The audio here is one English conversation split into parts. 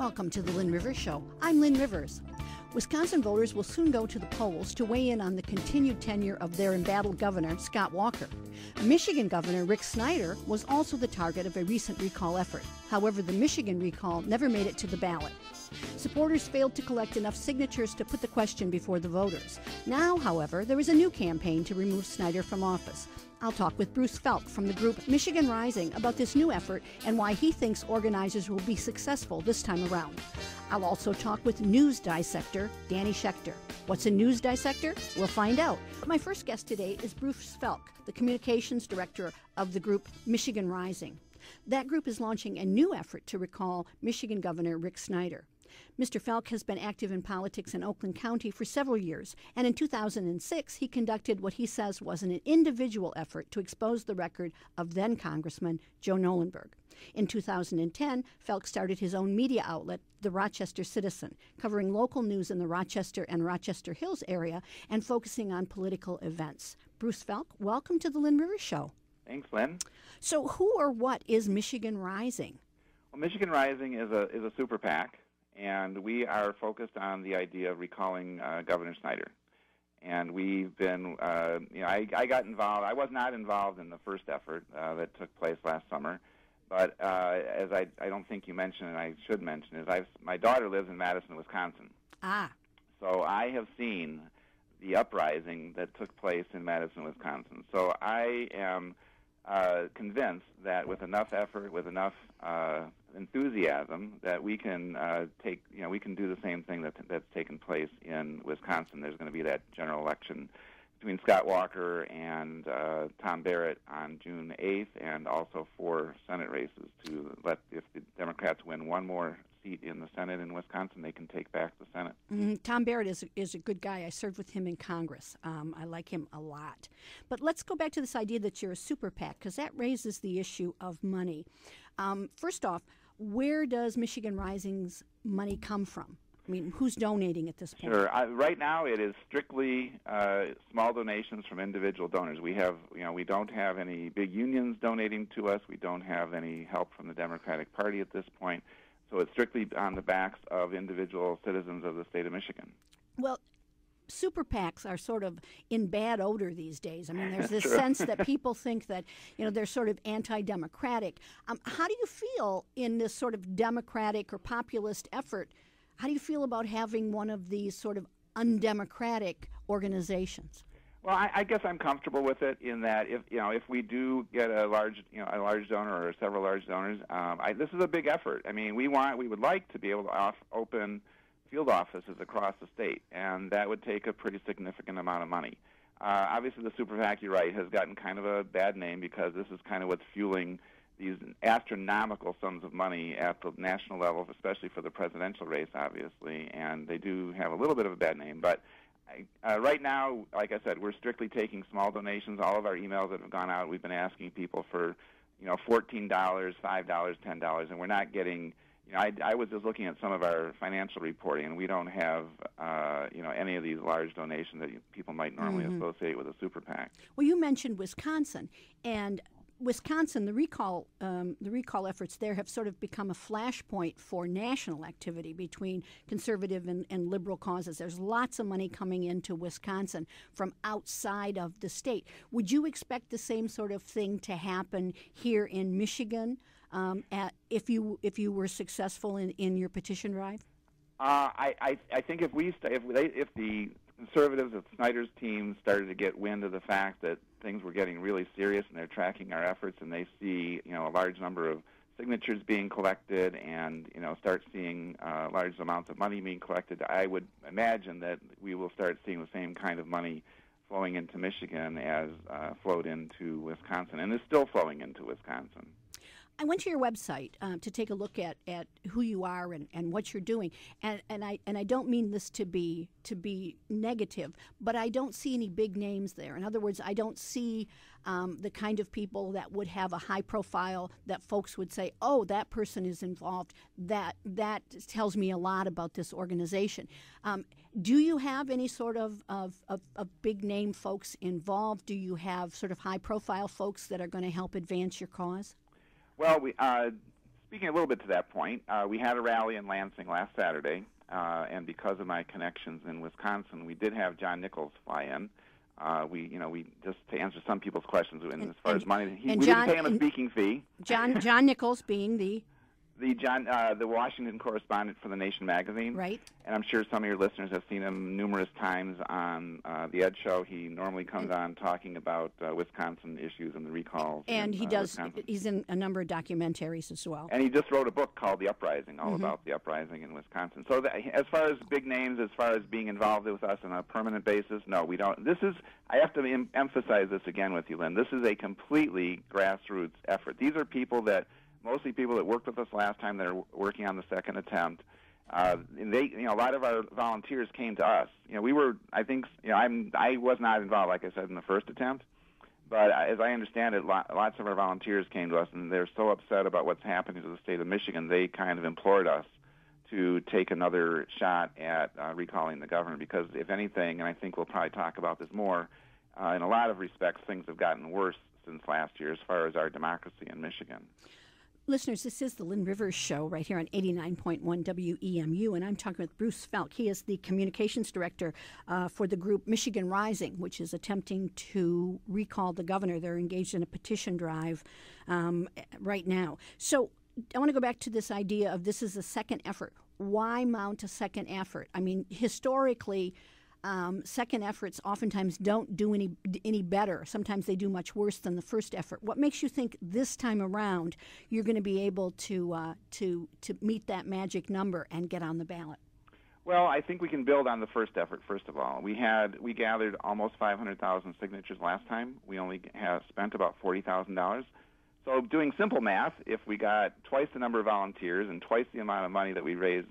Welcome to the Lynn Rivers Show. I'm Lynn Rivers. Wisconsin voters will soon go to the polls to weigh in on the continued tenure of their embattled governor, Scott Walker. Michigan Governor Rick Snyder was also the target of a recent recall effort. However, the Michigan recall never made it to the ballot. Supporters failed to collect enough signatures to put the question before the voters. Now, however, there is a new campaign to remove Snyder from office. I'll talk with Bruce Fealk from the group Michigan Rising about this new effort and why he thinks organizers will be successful this time around. I'll also talk with news dissector Danny Schechter. What's a news dissector? We'll find out. My first guest today is Bruce Fealk, the communications director of the group Michigan Rising. That group is launching a new effort to recall Michigan Governor Rick Snyder. Mr. Fealk has been active in politics in Oakland County for several years, and in 2006 he conducted what he says was an individual effort to expose the record of then-Congressman Joe Nolenberg. In 2010, Fealk started his own media outlet, The Rochester Citizen, covering local news in the Rochester and Rochester Hills area and focusing on political events. Bruce Fealk, welcome to the Lynn Rivers Show. Thanks, Lynn. So who or what is Michigan Rising? Well, Michigan Rising is a super PAC, and we are focused on the idea of recalling Governor Snyder. And we've been, I got involved. I was not involved in the first effort that took place last summer. But as I don't think you mentioned, and I should mention, is my daughter lives in Madison, Wisconsin. Ah. So I have seen the uprising that took place in Madison, Wisconsin. So I am convinced that with enough effort, with enough enthusiasm, that we can we can do the same thing that's taken place in Wisconsin. There's going to be that general election between Scott Walker and Tom Barrett on June 8th, and also 4 Senate races to let, if the Democrats win one more seat in the Senate in Wisconsin, they can take back the Senate. Tom Barrett is a good guy. I served with him in Congress. I like him a lot. But let's go back to this idea that you're a super PAC, because that raises the issue of money. First off, where does Michigan Rising's money come from? I mean, who's donating at this point? Sure. Right now, it is strictly small donations from individual donors. We don't have any big unions donating to us. We don't have any help from the Democratic Party at this point. So it's strictly on the backs of individual citizens of the state of Michigan. Well, super PACs are sort of in bad odor these days. I mean, there's this sense that people think that, they're sort of anti-democratic. How do you feel in this sort of democratic or populist effort? How do you feel about having one of these sort of undemocratic organizations? Well, I guess I'm comfortable with it in that if we do get a large donor or several large donors, this is a big effort. I mean, we would like to be able to open field offices across the state, and that would take a pretty significant amount of money. Obviously, the super PAC, you're right, has gotten kind of a bad name because this is kind of what's fueling these astronomical sums of money at the national level, especially for the presidential race, obviously, and they do have a little bit of a bad name. But right now, like I said, we're strictly taking small donations. All of our emails that have gone out, we've been asking people for, $14, $5, $10, and we're not getting. I was just looking at some of our financial reporting, and we don't have, any of these large donations that people might normally associate with a super PAC. Well, you mentioned Wisconsin, and Wisconsin, the recall efforts there have sort of become a flashpoint for national activity between conservative and liberal causes. There's lots of money coming into Wisconsin from outside of the state. Would you expect the same sort of thing to happen here in Michigan if you were successful in your petition drive? I think if the conservatives of Snyder's team started to get wind of the fact that things were getting really serious and they're tracking our efforts and they see, a large number of signatures being collected and, start seeing large amounts of money being collected, I would imagine that we will start seeing the same kind of money flowing into Michigan as flowed into Wisconsin and is still flowing into Wisconsin. I went to your website to take a look at who you are and what you're doing, and I don't mean this to be negative, but I don't see any big names there. In other words, I don't see the kind of people that would have a high profile that folks would say, oh, that person is involved. That tells me a lot about this organization. Do you have any sort of big name folks involved? Do you have sort of high profile folks that are going to help advance your cause? Well, speaking a little bit to that point, we had a rally in Lansing last Saturday, and because of my connections in Wisconsin, we did have John Nichols fly in. We just to answer some people's questions as far as money, we didn't pay him a speaking fee. John Nichols being the Washington correspondent for The Nation magazine. Right. And I'm sure some of your listeners have seen him numerous times on the Ed Show. He normally comes on talking about Wisconsin issues and the recalls. And he does. Wisconsin. He's in a number of documentaries as well. And he just wrote a book called The Uprising, all about the uprising in Wisconsin. So as far as big names, as far as being involved with us on a permanent basis, no, we don't. I have to emphasize this again with you, Lynn. This is a completely grassroots effort. These are mostly people that worked with us last time that are working on the second attempt. And a lot of our volunteers came to us. I was not involved, like I said, in the first attempt, but as I understand it, lots of our volunteers came to us, and they're so upset about what's happening to the state of Michigan, they kind of implored us to take another shot at recalling the governor, because if anything, and I think we'll probably talk about this more, in a lot of respects, things have gotten worse since last year as far as our democracy in Michigan. Listeners, this is the Lynn Rivers Show right here on 89.1 WEMU, and I'm talking with Bruce Fealk. He is the communications director for the group Michigan Rising, which is attempting to recall the governor. They're engaged in a petition drive right now. So I want to go back to this idea of this is a second effort. Why mount a second effort? I mean, historically, second efforts oftentimes don't do any better. Sometimes they do much worse than the first effort. What makes you think this time around you're going to be able to meet that magic number and get on the ballot? Well, I think we can build on the first effort. First of all, we gathered almost 500,000 signatures last time. We only have spent about $40,000. So, doing simple math, if we got twice the number of volunteers and twice the amount of money that we raised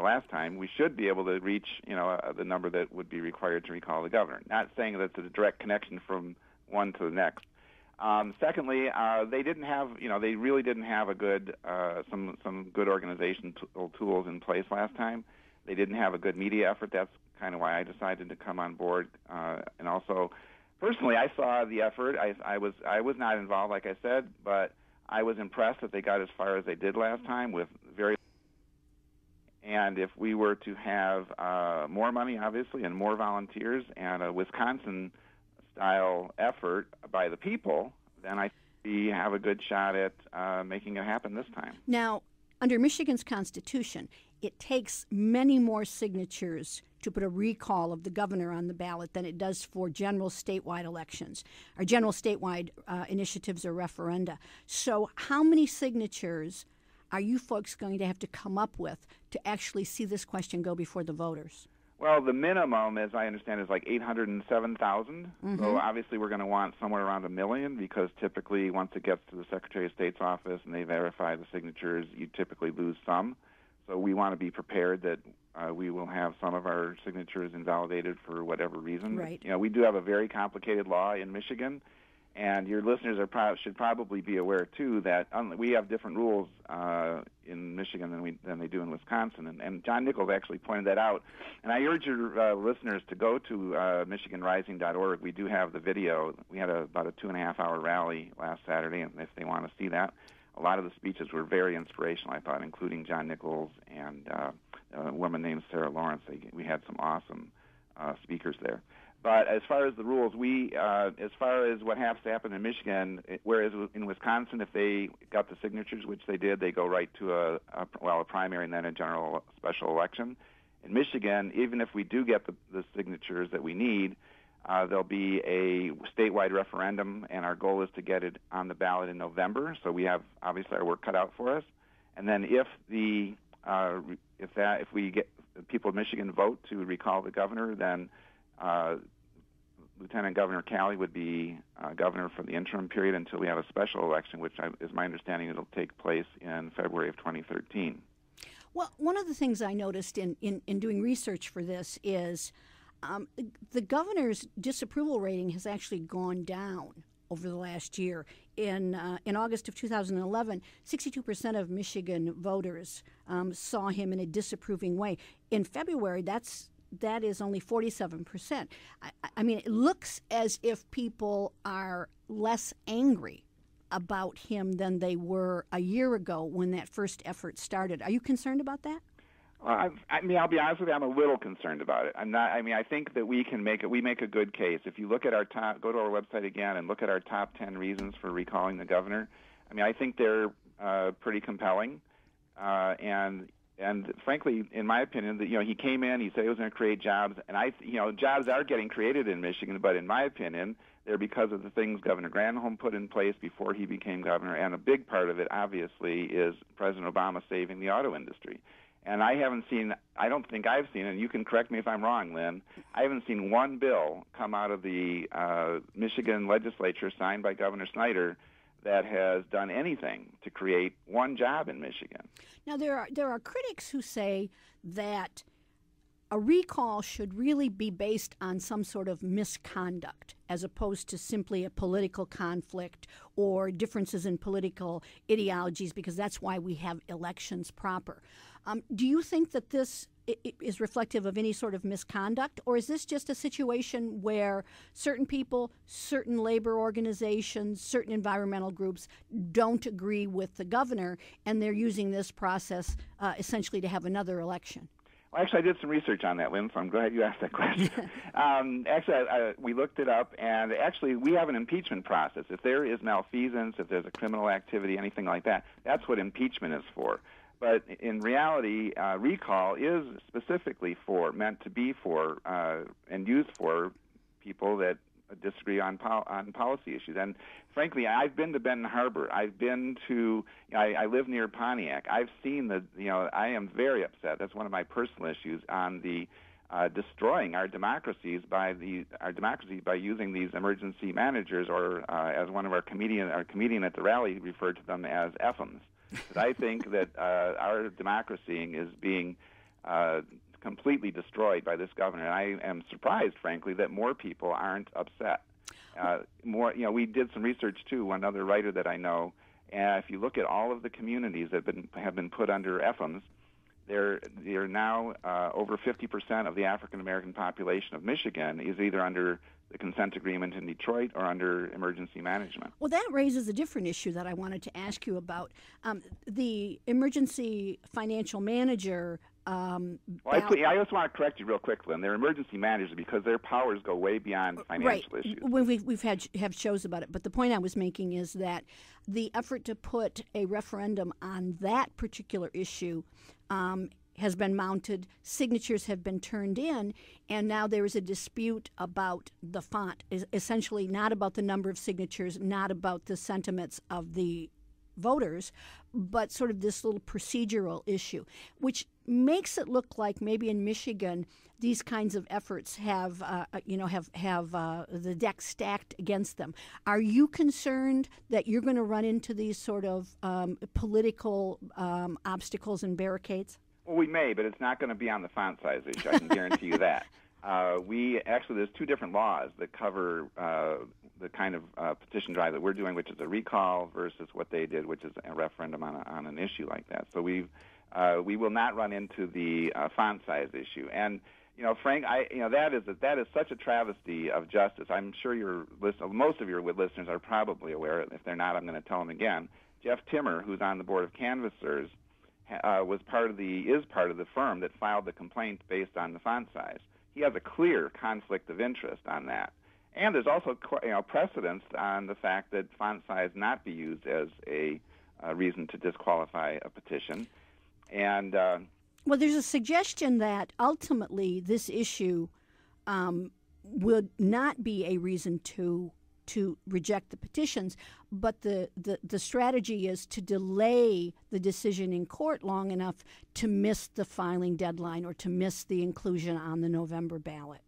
last time, we should be able to reach, the number that would be required to recall the governor. Not saying that it's a direct connection from one to the next. Secondly, they really didn't have a good, some good organizational tools in place last time. They didn't have a good media effort. That's kind of why I decided to come on board. And also, personally, I saw the effort. I was not involved, like I said, but I was impressed that they got as far as they did last time with very. And if we were to have more money, obviously, and more volunteers and a Wisconsin-style effort by the people, then I think we have a good shot at making it happen this time. Now, under Michigan's Constitution, it takes many more signatures to put a recall of the governor on the ballot than it does for general statewide elections, or general statewide initiatives or referenda. So how many signatures are you folks going to have to come up with to actually see this question go before the voters? Well, the minimum, as I understand, is like 807,000. So obviously we're going to want somewhere around 1 million, because typically once it gets to the Secretary of State's office and they verify the signatures, you typically lose some. So we want to be prepared that we will have some of our signatures invalidated for whatever reason. Right. We do have a very complicated law in Michigan. And your listeners should probably be aware, too, that we have different rules in Michigan than they do in Wisconsin. And John Nichols actually pointed that out. And I urge your listeners to go to MichiganRising.org. We do have the video. We had about a 2.5-hour rally last Saturday, and if they want to see that, a lot of the speeches were very inspirational, I thought, including John Nichols and a woman named Sarah Lawrence. We had some awesome speakers there. But as far as the rules, as far as what has to happen in Michigan, whereas in Wisconsin, if they got the signatures, which they did, they go right to a primary and then a general special election. In Michigan, even if we do get the signatures that we need, there'll be a statewide referendum, and our goal is to get it on the ballot in November. So we have obviously our work cut out for us. And then if we get the people of Michigan vote to recall the governor, then Lieutenant Governor Calley would be governor for the interim period until we have a special election, which is my understanding it'll take place in February of 2013. Well, one of the things I noticed in doing research for this is the governor's disapproval rating has actually gone down over the last year. In August of 2011, 62% of Michigan voters saw him in a disapproving way. In February, that is only 47%. I mean, it looks as if people are less angry about him than they were a year ago when that first effort started. Are you concerned about that? I'll be honest with you, I'm a little concerned about it. I'm not. I think that we make a good case. If you look at go to our website again and look at our top 10 reasons for recalling the governor. I think they're pretty compelling, and frankly, in my opinion, that he came in, he said he was going to create jobs, and jobs are getting created in Michigan, but in my opinion, they're because of the things Governor Granholm put in place before he became governor, and a big part of it, obviously, is President Obama saving the auto industry. And I don't think I've seen, and you can correct me if I'm wrong, Lynn, I haven't seen one bill come out of the Michigan legislature signed by Governor Snyder that has done anything to create one job in Michigan. Now, there are critics who say that a recall should really be based on some sort of misconduct as opposed to simply a political conflict or differences in political ideologies, because that's why we have elections proper. Do you think that this is reflective of any sort of misconduct, or is this just a situation where certain people, certain labor organizations, certain environmental groups don't agree with the governor, and they're using this process essentially to have another election? Well, actually, I did some research on that, Lynn, so I'm glad you asked that question. We looked it up, and actually we have an impeachment process. If there is malfeasance, if there's a criminal activity, anything like that, that's what impeachment is for. But in reality, recall is specifically meant to be for and used for people that disagree on policy issues. And frankly, I've been to Benton Harbor. I've been to. I live near Pontiac. I've seen I am very upset. That's one of my personal issues on the destroying our democracies by using these emergency managers, or as one of our comedian at the rally referred to them as FMs. I think that our democracy is being completely destroyed by this governor. And I am surprised, frankly, that more people aren't upset. We did some research too. One other writer that I know, and if you look at all of the communities that have been put under FMs, they're now over 50% of the African American population of Michigan is either under the consent agreement in Detroit or under emergency management. Well, that raises a different issue that I wanted to ask you about. The emergency financial manager. I just want to correct you real quick, Lynn. They're emergency managers because their powers go way beyond financial issues. We've have shows about it, but the point I was making is that the effort to put a referendum on that particular issue has been mounted, signatures have been turned in, and now there is a dispute about the font, essentially not about the number of signatures, not about the sentiments of the voters, but sort of this little procedural issue, which makes it look like maybe in Michigan these kinds of efforts have the deck stacked against them. Are you concerned that you're going to run into these sort of political obstacles and barricades? Well, we may, but it's not going to be on the font size issue. I can guarantee you that. There's two different laws that cover the kind of petition drive that we're doing, which is a recall, versus what they did, which is a referendum on an issue like that. So we will not run into the font size issue. And Frank, that is such a travesty of justice. I'm sure most of your listeners are probably aware. If they're not, I'm going to tell them again. Jeff Timmer, who's on the board of canvassers, is part of the firm that filed the complaint based on the font size. He has a clear conflict of interest on that. And there's also precedence on the fact that font size not be used as a reason to disqualify a petition. And well, there's a suggestion that ultimately this issue would not be a reason to reject the petitions, but the strategy is to delay the decision in court long enough to miss the filing deadline or to miss the inclusion on the November ballot.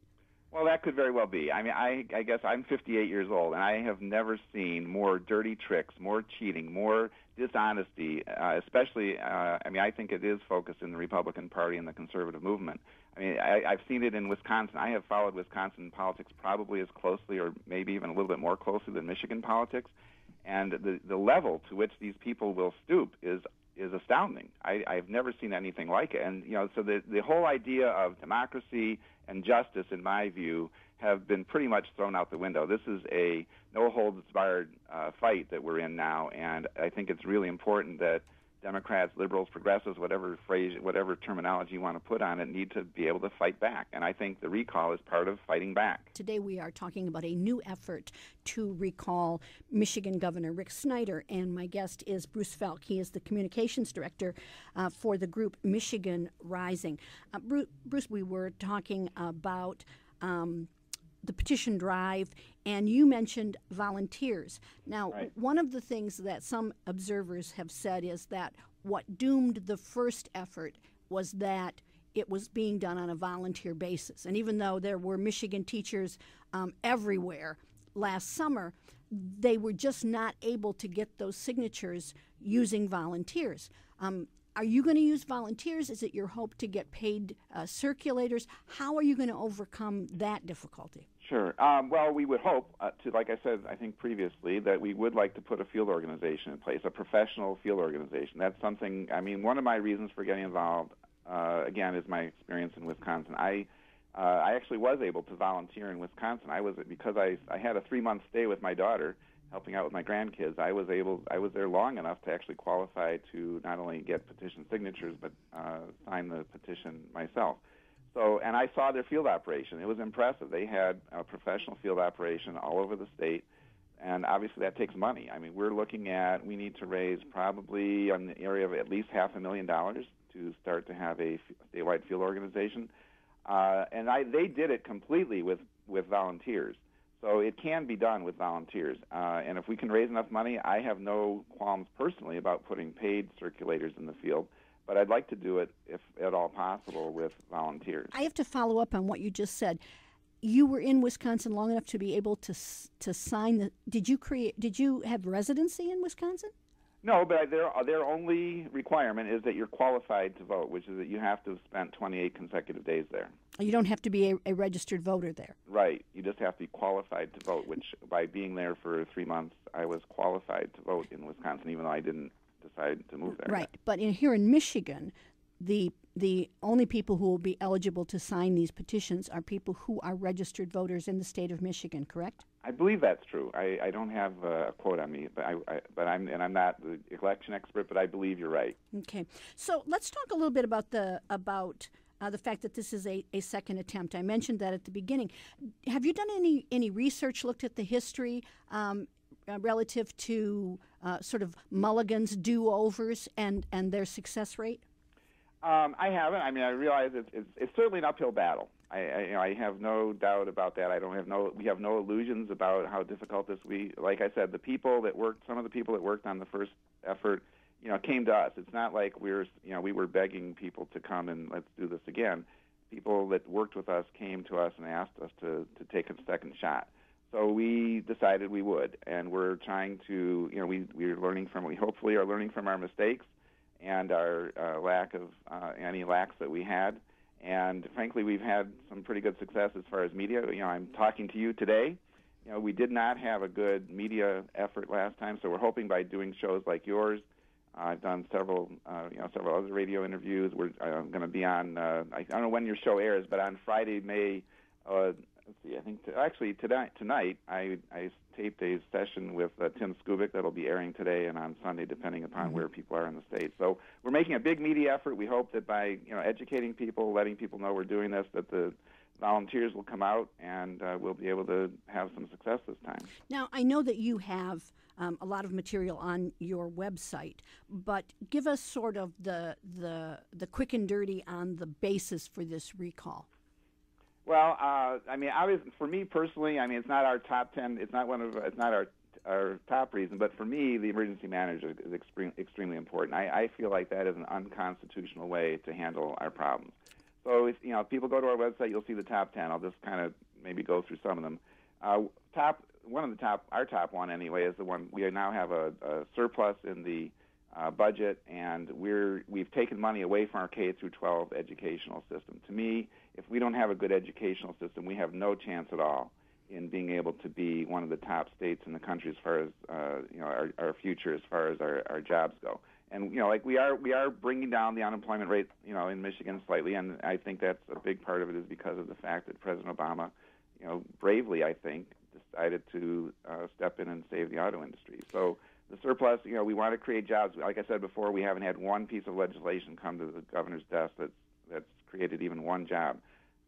Well, that could very well be. I mean, I guess I'm 58 years old, and I have never seen more dirty tricks, more cheating, more dishonesty, especially, I think it is focused in the Republican Party and the conservative movement. I mean, I've seen it in Wisconsin. I have followed Wisconsin politics probably as closely or maybe even a little bit more closely than Michigan politics. And the level to which these people will stoop is is astounding. I've never seen anything like it. And, so the whole idea of democracy and justice, in my view, have been pretty much thrown out the window. This is a no-holds-barred fight that we're in now, and I think it's really important that Democrats, liberals, progressives, whatever phrase, whatever terminology you want to put on it, need to be able to fight back. And I think the recall is part of fighting back. Today we are talking about a new effort to recall Michigan Governor Rick Snyder, and my guest is Bruce Fealk. He is the communications director for the group Michigan Rising. Bruce, we were talking about the petition drive, and you mentioned volunteers. Now, right. One of the things that some observers have said is that what doomed the first effort was that it was being done on a volunteer basis. And even though there were Michigan teachers everywhere last summer, they were just not able to get those signatures using volunteers. Are you going to use volunteers? Is it your hope to get paid circulators? How are you going to overcome that difficulty? Sure. Well, we would hope to, like I said, I think previously, that we would like to put a field organization in place, a professional field organization. That's something, one of my reasons for getting involved, again, is my experience in Wisconsin. I actually was able to volunteer in Wisconsin. Because I had a 3-month stay with my daughter, helping out with my grandkids. I was there long enough to actually qualify to not only get petition signatures, but sign the petition myself. So, and I saw their field operation. It was impressive. They had a professional field operation all over the state, and obviously that takes money. We need to raise probably in the area of at least $500,000 to start to have a statewide field organization. And they did it completely with volunteers. So it can be done with volunteers. And if we can raise enough money, I have no qualms personally about putting paid circulators in the field. But I'd like to do it, if at all possible, with volunteers. I have to follow up on what you just said. You were in Wisconsin long enough to be able to sign the. Did you have residency in Wisconsin? No, but their only requirement is that you're qualified to vote, which is that you have to have spent 28 consecutive days there. You don't have to be a registered voter there. Right. You just have to be qualified to vote, which by being there for 3 months, I was qualified to vote in Wisconsin, even though I didn't decide to move there. Right. But here in Michigan, the only people who will be eligible to sign these petitions are people who are registered voters in the state of Michigan, correct? I believe that's true. I don't have a quote on me, but I'm not the election expert, but I believe you're right. Okay. So let's talk a little bit about the fact that this is a second attempt. I mentioned that at the beginning. Have you done any research, looked at the history relative to sort of Mulligan's do-overs and their success rate? I haven't. I realize it's certainly an uphill battle. I have no doubt about that. We have no illusions about how difficult this will be. Like I said, some of the people that worked on the first effort, came to us. It's not like we were begging people to come and let's do this again. People that worked with us came to us and asked us to take a second shot. So we decided we would, and we're trying to, we're learning we hopefully are learning from our mistakes and our lack of any lacks that we had. And frankly, we've had some pretty good success as far as media. I'm talking to you today. We did not have a good media effort last time, so we're hoping by doing shows like yours. I've done several other radio interviews. I'm going to be on. I don't know when your show airs, but on Friday, May. Let's see. I think tonight I taped a session with Tim Skubic that'll be airing today and on Sunday, depending upon where people are in the state. So we're making a big media effort. We hope that by educating people, letting people know we're doing this, that the volunteers will come out and we'll be able to have some success this time. Now, I know that you have a lot of material on your website, but give us sort of the quick and dirty on the basis for this recall. Well, obviously, for me personally, it's not our top 10. It's not our top reason, but for me, the emergency manager is extremely important. I feel like that is an unconstitutional way to handle our problems. So if people go to our website, you'll see the top 10. I'll just kind of maybe go through some of them. Our top one anyway is the one we now have a surplus in the budget, and we've taken money away from our K through 12 educational system. To me, if we don't have a good educational system, we have no chance at all in being able to be one of the top states in the country as far as our future, as far as our jobs go. And like we are bringing down the unemployment rate, in Michigan slightly, and I think that's a big part of it is because of the fact that President Obama, bravely, I think, decided to step in and save the auto industry. So the surplus, we want to create jobs. Like I said before, we haven't had one piece of legislation come to the governor's desk that's created even one job.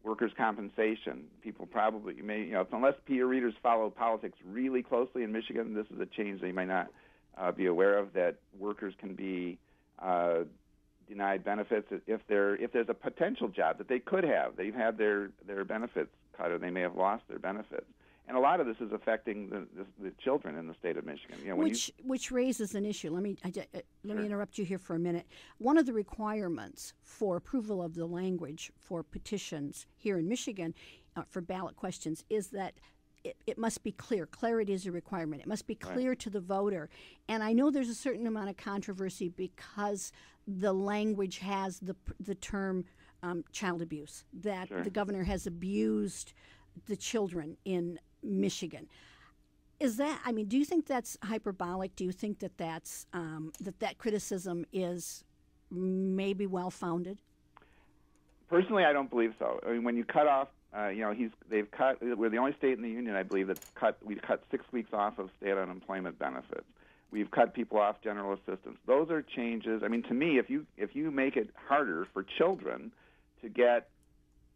Workers' compensation. People probably may, unless peer readers follow politics really closely in Michigan, this is a change they might not be aware of, that workers can be denied benefits if there's a potential job that they could have. They've had their benefits cut, or they may have lost their benefits. And a lot of this is affecting the children in the state of Michigan. Which raises an issue. Let me interrupt you here for a minute. One of the requirements for approval of the language for petitions here in Michigan for ballot questions is that it must be clear. Clarity is a requirement. It must be clear to the voter. And I know there's a certain amount of controversy because the language has the term child abuse, that the governor has abused the children in Michigan. Is that, do you think that's hyperbolic? Do you think that that's that criticism is maybe well-founded? Personally, I don't believe so. When you cut off, they've cut. We're the only state in the union, I believe, that's cut. We've cut 6 weeks off of state unemployment benefits. We've cut people off general assistance. Those are changes. To me, if you make it harder for children to get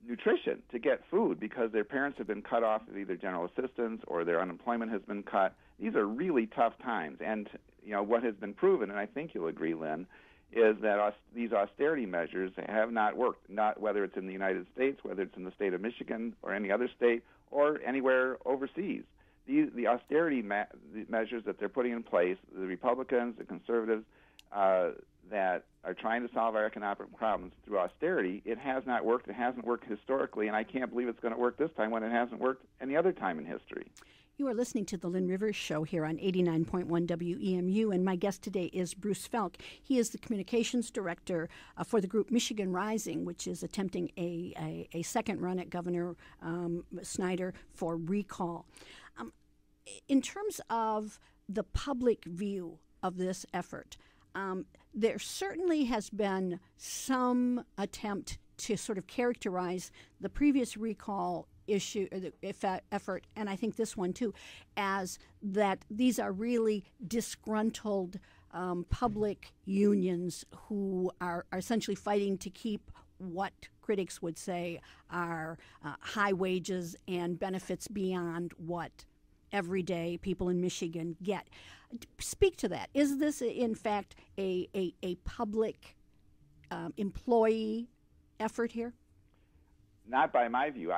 nutrition, to get food, because their parents have been cut off of either general assistance or their unemployment has been cut, these are really tough times. And what has been proven, and I think you'll agree, Lynn, is that these austerity measures have not worked, not whether it's in the United States, whether it's in the state of Michigan or any other state or anywhere overseas. The austerity measures that they're putting in place, the Republicans, the conservatives, that are trying to solve our economic problems through austerity, it has not worked. It hasn't worked historically, and I can't believe it's going to work this time when it hasn't worked any other time in history. You are listening to the Lynn Rivers Show here on 89.1 WEMU, and my guest today is Bruce Fealk. He is the communications director for the group Michigan Rising, which is attempting a second run at Governor Snyder for recall. In terms of the public view of this effort, there certainly has been some attempt to sort of characterize the previous recall issue, or the effort, and I think this one too, as that these are really disgruntled public unions who are essentially fighting to keep what critics would say are high wages and benefits beyond what everyday people in Michigan get. Speak to that. Is this, in fact, a public employee effort here? Not by my view.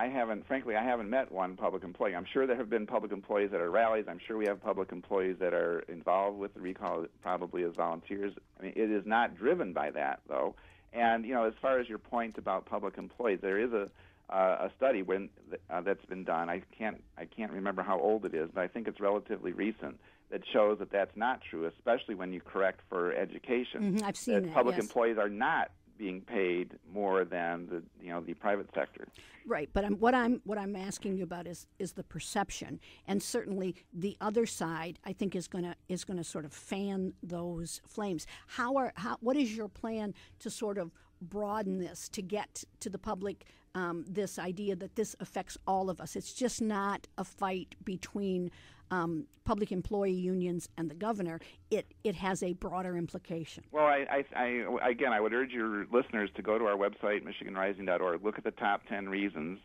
Frankly, I haven't met one public employee. I'm sure there have been public employees that are rallies. I'm sure we have public employees that are involved with the recall, probably as volunteers. It is not driven by that, though. And, as far as your point about public employees, there is a study that's been done. I can't remember how old it is, but I think it's relatively recent, that shows that that's not true, especially when you correct for education. I've seen that. Public yes. employees are not being paid more than the private sector. Right, but what I'm asking you about is the perception, and certainly the other side, I think, is going to sort of fan those flames. What is your plan to sort of broaden this, to get to the public this idea that this affects all of us? It's just not a fight between public employee unions and the governor. It has a broader implication. Well, I would urge your listeners to go to our website, MichiganRising.org, look at the top 10 reasons.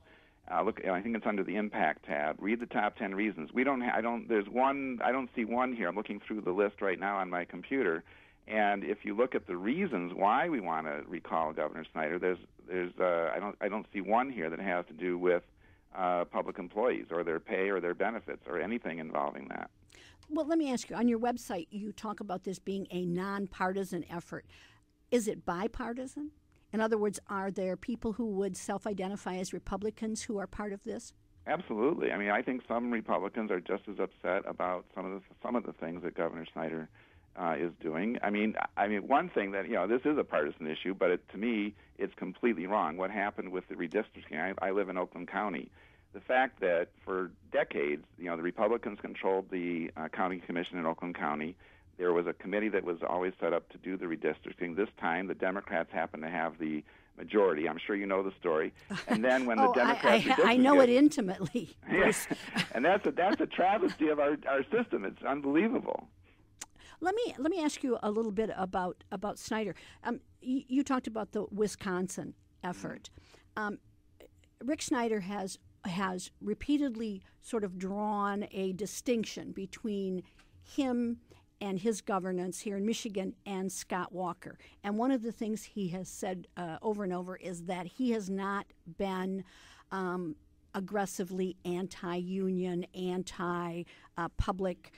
I think it's under the impact tab. Read the top 10 reasons. I don't see one here. I'm looking through the list right now on my computer, and if you look at the reasons why we want to recall Governor Snyder, I don't see one here that has to do with public employees or their pay or their benefits or anything involving that. Well, let me ask you, on your website you talk about this being a nonpartisan effort. Is it bipartisan? In other words, are there people who would self-identify as Republicans who are part of this? Absolutely. I think some Republicans are just as upset about some of the things that Governor Snyder is doing. One thing that, this is a partisan issue, but to me, it's completely wrong. What happened with the redistricting? I live in Oakland County. The fact that for decades, the Republicans controlled the county commission in Oakland County. There was a committee that was always set up to do the redistricting. This time, the Democrats happened to have the majority. I'm sure you know the story. And then when the Democrats, I know it intimately. Yes, and that's a travesty of our system. It's unbelievable. Let me ask you a little bit about Snyder. You talked about the Wisconsin effort. Rick Snyder has repeatedly sort of drawn a distinction between him and his governance here in Michigan and Scott Walker. And one of the things he has said over and over is that he has not been aggressively anti-union, anti-public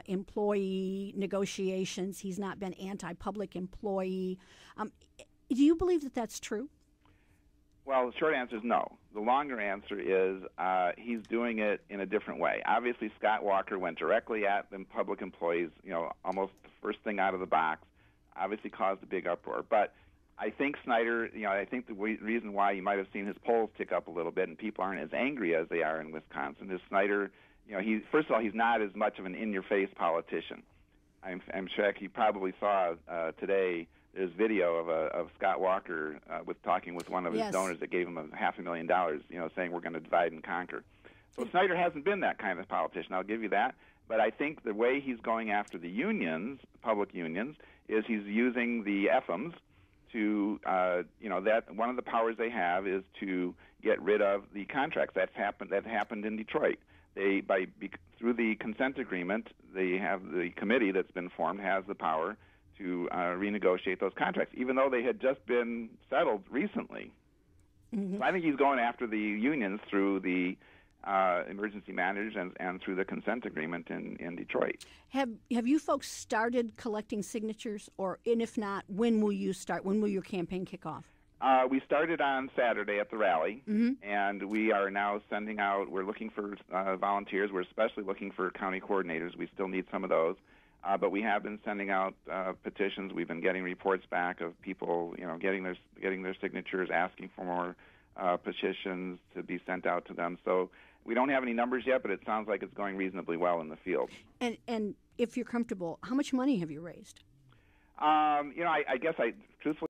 employee negotiations. He's not been anti-public employee. Do you believe that that's true? Well, the short answer is no. The longer answer is he's doing it in a different way. Obviously, Scott Walker went directly at the public employees, almost the first thing out of the box, obviously caused a big uproar. But I think Snyder, I think the reason why you might have seen his polls tick up a little bit and people aren't as angry as they are in Wisconsin is Snyder, first of all, he's not as much of an in-your-face politician. I'm sure he probably saw today there's video of Scott Walker talking with one of his donors that gave him $500,000, saying we're going to divide and conquer. So Snyder hasn't been that kind of politician, I'll give you that. But I think the way he's going after the unions, public unions, is he's using the FMs to, that one of the powers they have is to get rid of the contracts. That happened in Detroit. Through the consent agreement, they have the committee that's been formed has the power to renegotiate those contracts, even though they had just been settled recently. Mm-hmm. So I think he's going after the unions through the emergency managers and through the consent agreement in Detroit. Have you folks started collecting signatures, and if not, when will you start? When will your campaign kick off? We started on Saturday at the rally, mm-hmm. and we are now sending out, we're looking for volunteers. We're especially looking for county coordinators. We still need some of those. But we have been sending out petitions. We've been getting reports back of people, getting their signatures, asking for more petitions to be sent out to them. So we don't have any numbers yet, but it sounds like it's going reasonably well in the field. And if you're comfortable, how much money have you raised? I guess truthfully,